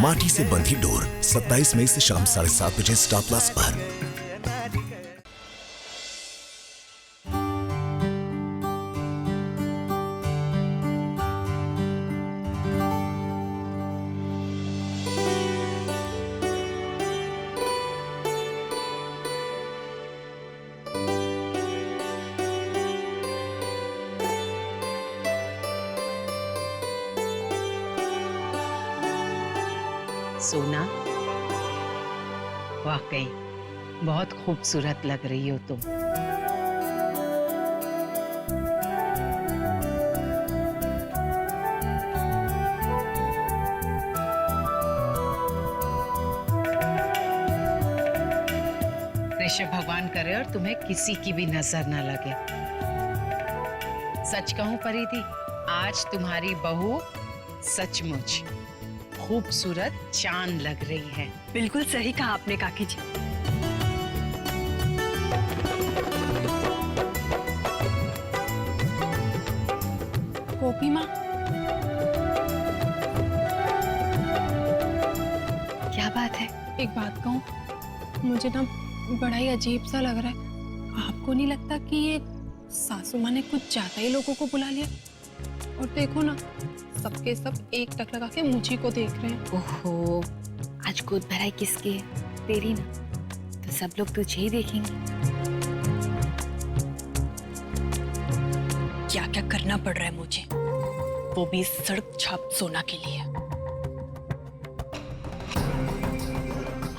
माटी से बंधी डोर 27 मई से शाम 7:30 बजे स्टार प्लस पर। सोना, वाकई बहुत खूबसूरत लग रही हो तुम। ऋषभ भगवान करे और तुम्हें किसी की भी नजर न लगे। सच कहूं परिधि, आज तुम्हारी बहू सचमुच खूबसूरत चांद लग रही है। बिल्कुल सही कहा आपने काकी जी। गोपी माँ, क्या बात है? एक बात कहूँ, मुझे ना बड़ा ही अजीब सा लग रहा है। आपको नहीं लगता कि ये सासू माँ ने कुछ ज्यादा ही लोगों को बुला लिया? और देखो ना, सबके सब एक टक लगा के मुझी को देख रहे हैं। ओहो, आज गोद भराई किसकी है? तेरी ना, तो सब लोग तुझे ही देखेंगे। क्या क्या करना पड़ रहा है मुझे, वो भी सड़क छाप सोना के लिए।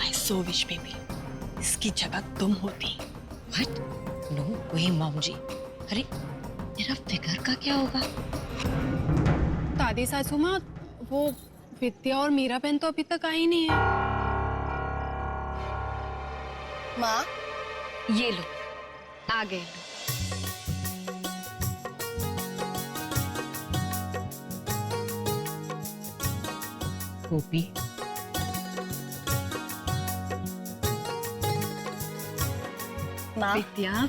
I so wish baby, इसकी जगह तुम होती। What? No way, मॉम जी। अरे मेरा फिगर का क्या होगा? दादी सासू माँ, वो विद्या और मीरा बहन तो अभी तक आई नहीं है। माँ, ये लो, आ गए लो। गोपी, माँ, विद्या,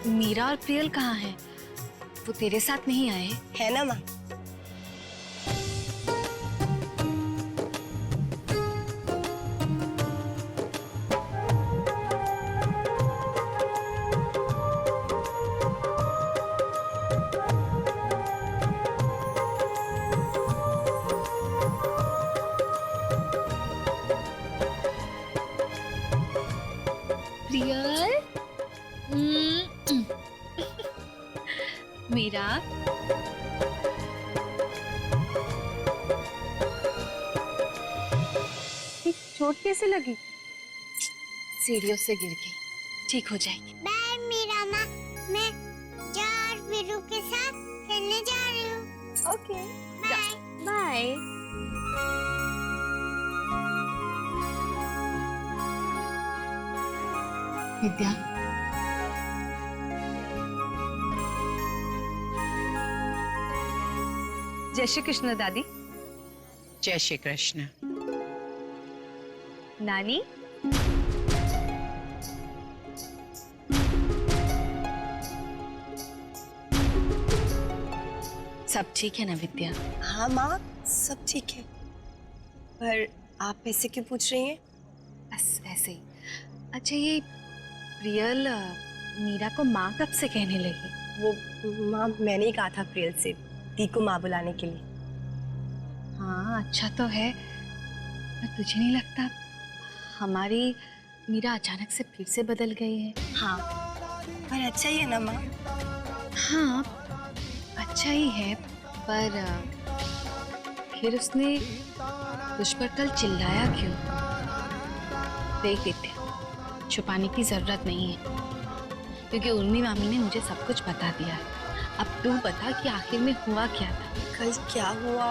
मीरा और प्रियल कहाँ हैं? वो तेरे साथ नहीं आए? है ना माँ? प्रियल, मीरा, चोट कैसे लगी? सीढ़ियों से गिर गई, ठीक हो जाएगी। बाय मीरा माँ, मैं जार वीरू के साथ खेलने जा रही हूँ। Okay, bye. बाय। विद्या, जय श्री कृष्ण दादी। जय श्री कृष्ण। नानी, सब ठीक है ना विद्या? हाँ माँ, सब ठीक है। पर आप ऐसे क्यों पूछ रही हैं? बस ऐसे ही। अच्छा, ये प्रियल मीरा को माँ कब से कहने लगी? वो माँ, मैंने ही कहा था प्रियल से दी को माँ बुलाने के लिए। हाँ, अच्छा तो है, पर तुझे नहीं लगता हमारी मीरा अचानक से फिर से बदल गई है? हाँ, पर अच्छा ही है ना माँ? हाँ, अच्छा ही है, पर फिर उसने तुझ पर कल चिल्लाया क्यों? देख विद्या, छुपाने की जरूरत नहीं है, क्योंकि उर्मी मामी ने मुझे सब कुछ बता दिया है। अब तू बता कि आखिर में हुआ क्या था? कल क्या हुआ?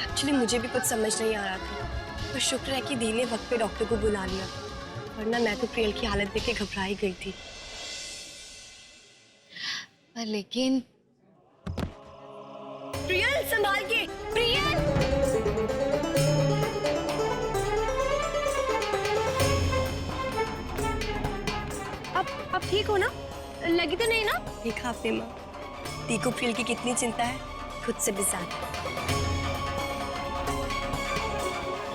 एक्चुअली मुझे भी कुछ समझ नहीं आ रहा था, पर शुक्र है कि दी ने वक्त पे डॉक्टर को बुला लिया, वरना मैं तो प्रियल की हालत देख के घबरा ही गई थी। पर लेकिन प्रियल, संभाल के! प्रियल! अब ठीक हो ना? लगी तो नहीं ना? देखा आपने माँ, दी को प्रियल की कितनी चिंता है, खुद से भी ज्यादा।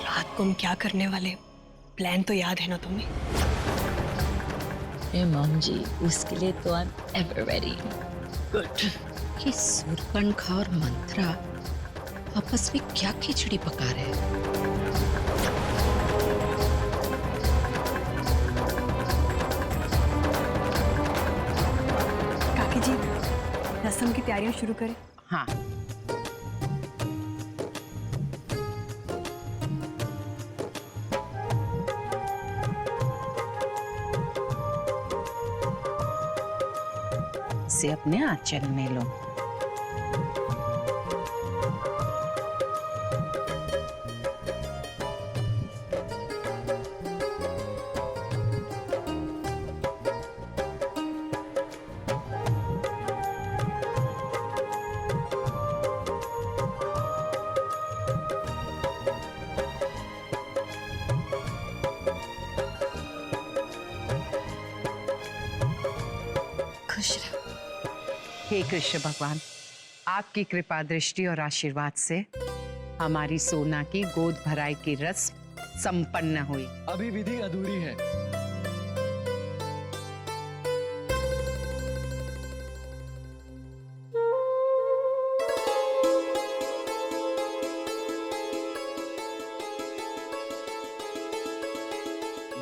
रात को हम क्या करने वाले, प्लान तो याद है ना तुम्हें? मॉम जी, उसके लिए तो I am ever ready. Good. कि सूर्यपणखा और मंत्रा आपस में क्या खिचड़ी पका रहे हैं? काकी जी, रसम की तैयारियां शुरू करें। हाँ। से अपने आंचल में लो। खुश रहो। हे कृष्ण भगवान, आपकी कृपा दृष्टि और आशीर्वाद से हमारी सोना की गोद भराई की रस्म संपन्न हुई। अभी विधि अधूरी है।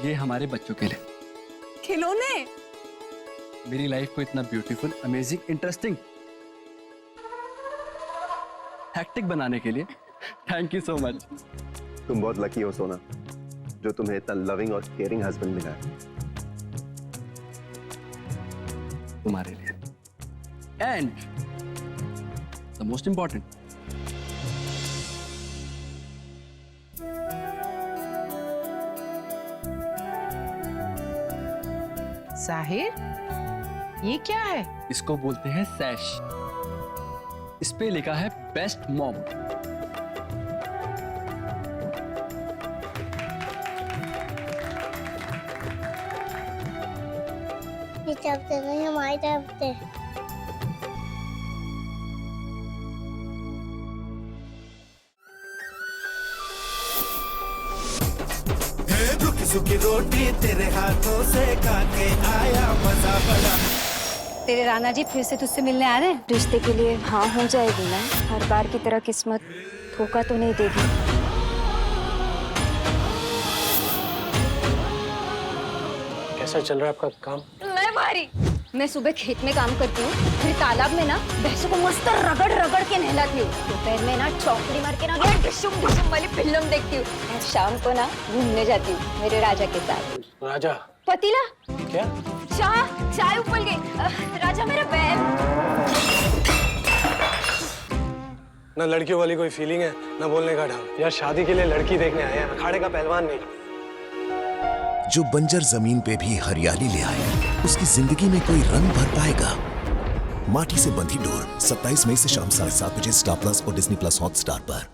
ये हमारे बच्चों के लिए खिलौने। मेरी लाइफ को इतना ब्यूटीफुल, अमेजिंग, इंटरेस्टिंग, हैक्टिक बनाने के लिए थैंक यू सो मच। तुम बहुत लकी हो सोना, जो तुम्हें इतना लविंग और केयरिंग हस्बैंड मिला है। तुम्हारे लिए and the most important, Sahir, ये क्या है? इसको बोलते हैं सैश। इस पे लिखा है बेस्ट मॉम। ये सब से नहीं, हमारी तरफ से। रुकी सुखी रोटी तेरे हाथों से खाके आया मजा बड़ा। तेरे राणा जी फिर से तुझसे मिलने आ रहे हैं? रिश्ते के लिए हाँ हो जाएगी ना, हर बार की तरह किस्मत धोखा तो नहीं देगी। कैसा चल रहा है आपका काम? मैं भारी, मैं सुबह खेत में काम करती हूँ, फिर तालाब में ना भैंसों को मस्त रगड़ रगड़ के नहलाती हूँ, दोपहर में ना चौकड़ी मार के ना डिशुम डिशुम वाली फिल्म देखती हूँ, और शाम को ना घूमने जाती हूँ मेरे राजा के साथ। राजा? पतीला क्या? चाय उबल गई। राजा मेरा बैल। ना लड़कियों वाली कोई फीलिंग है, ना बोलने का ढंग। यार शादी के लिए लड़की देखने आए हैं, अखाड़े का पहलवान नहीं। जो बंजर जमीन पे भी हरियाली ले आए, उसकी जिंदगी में कोई रंग भर पाएगा। माटी से बंधी डोर 27 मई से शाम 7:30 बजे स्टार प्लस और डिज्नी प्लस हॉटस्टार पर।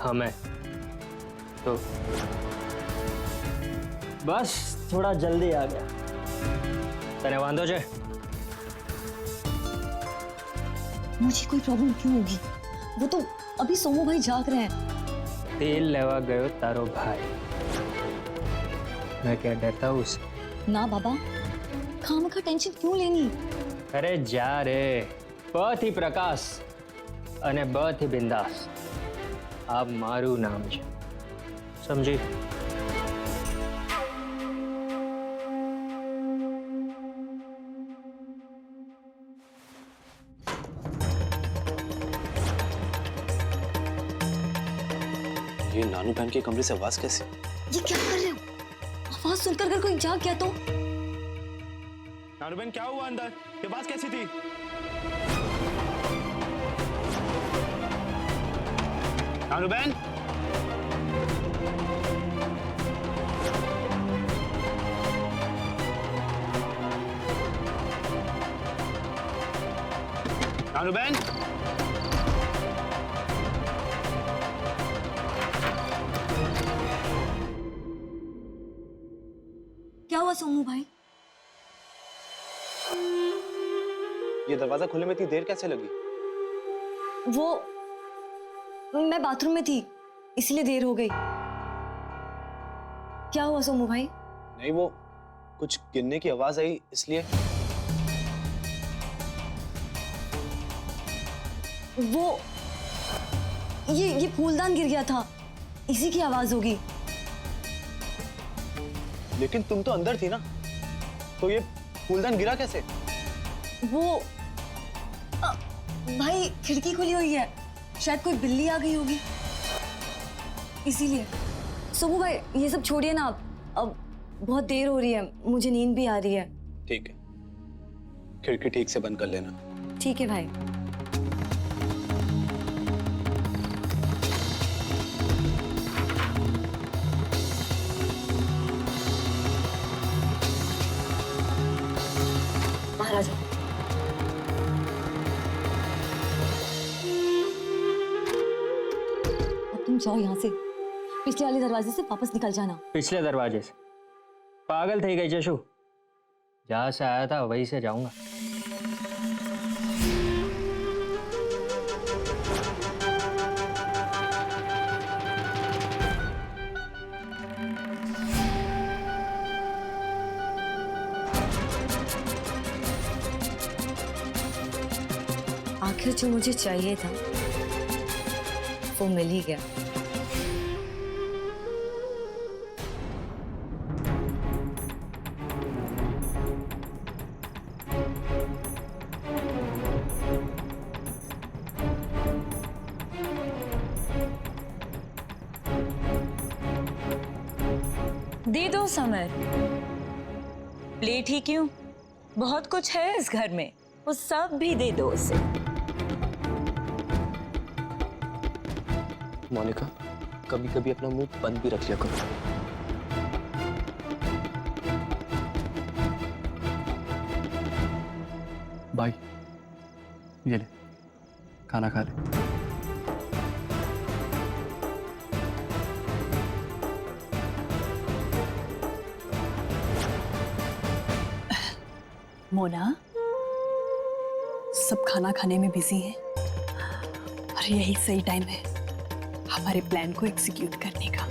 हमें तो बस थोड़ा जल्दी आ गया। तने वांधो छे? मुझे कोई प्रॉब्लम क्यों होगी? वो तो अभी सोमू भाई जाग रहे हैं। तेल लेवा गयो तारो भाई, मैं क्या डरता हूँ उससे? ना बाबा, खामखा टेंशन क्यों लेनी? अरे जा रे, बहुत ही प्रकाश अने बहुत ही बिंदास। आप मारू नाम छे, समझी? ये नानू बहन के कमरे से आवाज कैसी? ये क्या कर रहे हो? आवाज सुनकर अगर कोई जाग गया तो? नानू बहन क्या हुआ अंदर? ये आवाज कैसी थी? नानू बहन? नानू बहन? क्या हुआ सोमू भाई? ये दरवाजा खुलने में इतनी देर कैसे लगी? वो मैं बाथरूम में थी, इसलिए देर हो गई। क्या हुआ सोमू भाई? नहीं, वो कुछ गिरने की आवाज आई इसलिए। वो ये फूलदान गिर गया था, इसी की आवाज होगी। लेकिन तुम तो अंदर थी ना, तो ये फूलदान गिरा कैसे? वो भाई खिड़की खुली हुई है, शायद कोई बिल्ली आ गई होगी, इसीलिए। सोमू भाई ये सब छोड़िए ना आप, अब बहुत देर हो रही है, मुझे नींद भी आ रही है। ठीक है, खिड़की ठीक से बंद कर लेना। ठीक है भाई। महाराजा, अब तुम जाओ यहाँ से, पिछले वाले दरवाजे से वापस निकल जाना। पिछले दरवाजे से? पागल थई गई जशु, जहां से आया था वहीं से जाऊंगा। आखिर जो मुझे चाहिए था वो मिल ही गया। दे दो समर, प्लेट ही क्यों, बहुत कुछ है इस घर में, वो सब भी दे दो उसे। मोनिका, कभी कभी अपना मुंह बंद भी रख लिया करो। भाई ये ले, खाना खा ले। मोना, सब खाना खाने में बिजी हैं और यही सही टाइम है हमारे प्लान को एग्जीक्यूट करने का।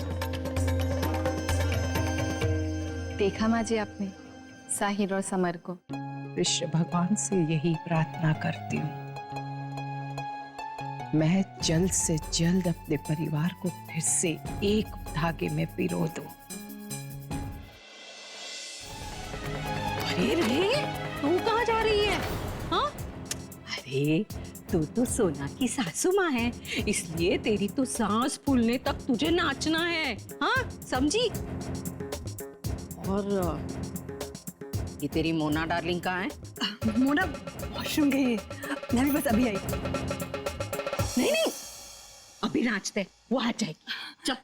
देखा माँ जी आपने साहिर और समर को? विश्व भगवान से यही प्रार्थना करती हूँ, मैं जल्द से जल्द अपने परिवार को फिर से एक धागे में पिरो दूं। अरे रे, तू कहाँ जा रही है? हाँ? अरे तू तो सोना की सासू माँ है, इसलिए तेरी तो सांस फूलने तक तुझे नाचना है, हाँ समझी? और ये तेरी मोना डार्लिंग कहाँ है? मोना वॉशरूम गई है, मैं भी बस अभी आई। नहीं नहीं, अभी नाचते, वो आ जाएगी। चल।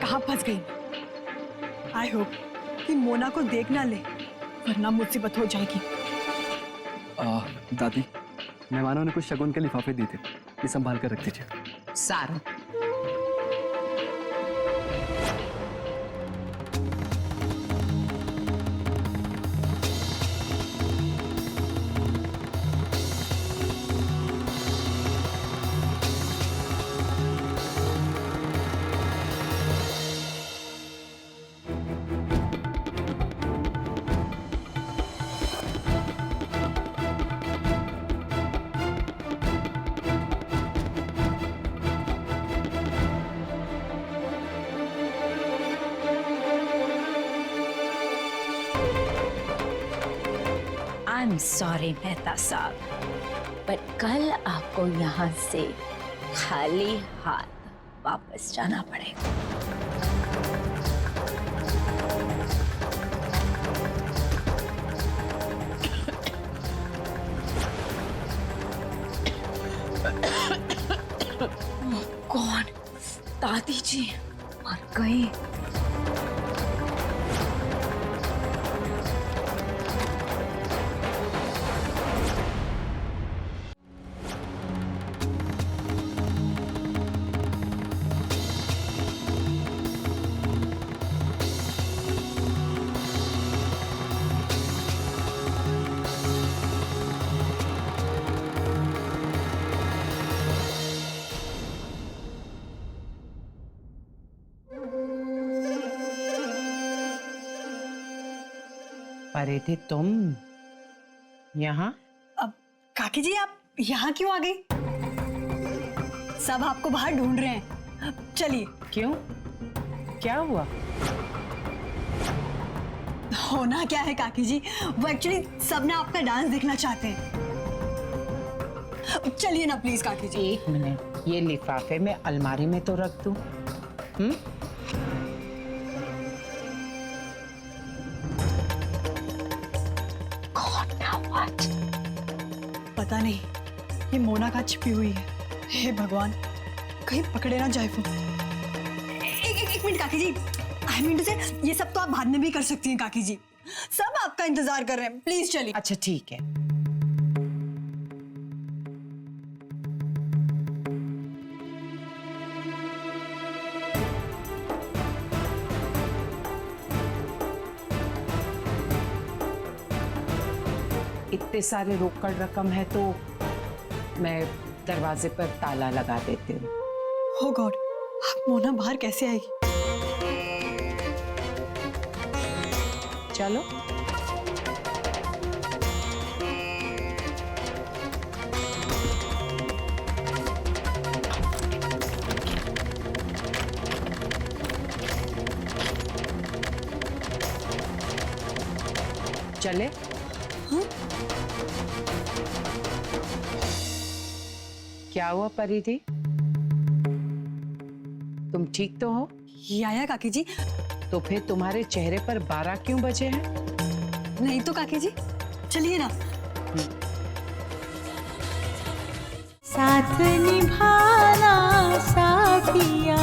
कहाँ फंस गई। आई होप कि मोना को देख ना ले, वरना मुसीबत हो जाएगी। दादी, मेहमानों ने कुछ शगुन के लिफाफे दिए थे, ये संभाल कर रख दीजिए। सारू, आई एम सॉरी मेहता साहब, बट कल आपको यहाँ से खाली हाथ वापस जाना पड़ेगा। कौन? दादी जी मर गई। अरे थे तुम यहाँ? अब काकी जी आप यहाँ क्यों आ गई? सब आपको बाहर ढूंढ रहे हैं। चलिए। क्यों? क्या हुआ? होना क्या है काकी जी, वो एक्चुअली सब ना आपका डांस देखना चाहते हैं। चलिए ना प्लीज काकी जी। एक मिनट, ये लिफाफे में अलमारी में तो रख दूं। पता नहीं ये मोना कहाँ छिपी हुई है। हे भगवान, कहीं पकड़े ना जाए वो। एक मिनट काकी जी, आई मीन टू से ये सब तो आप बाद में भी कर सकती हैं काकी जी। सब आपका इंतजार कर रहे हैं, प्लीज चलिए। अच्छा ठीक है। इतने सारे रोकड़ रकम है तो मैं दरवाजे पर ताला लगा देती हूँ। हो गॉड, अब मोना बाहर कैसे आएगी? चलो। चले? क्या हुआ परिधि? तुम ठीक तो हो? या काकी जी। तो फिर तुम्हारे चेहरे पर 12 क्यों बजे हैं? नहीं तो काकी जी, चलिए ना। साथ निभाना साथिया।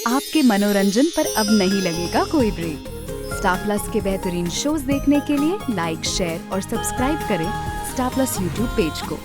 आपके मनोरंजन पर अब नहीं लगेगा कोई ब्रेक। स्टार प्लस के बेहतरीन शोज देखने के लिए लाइक, शेयर और सब्सक्राइब करें स्टार प्लस यूट्यूब पेज को।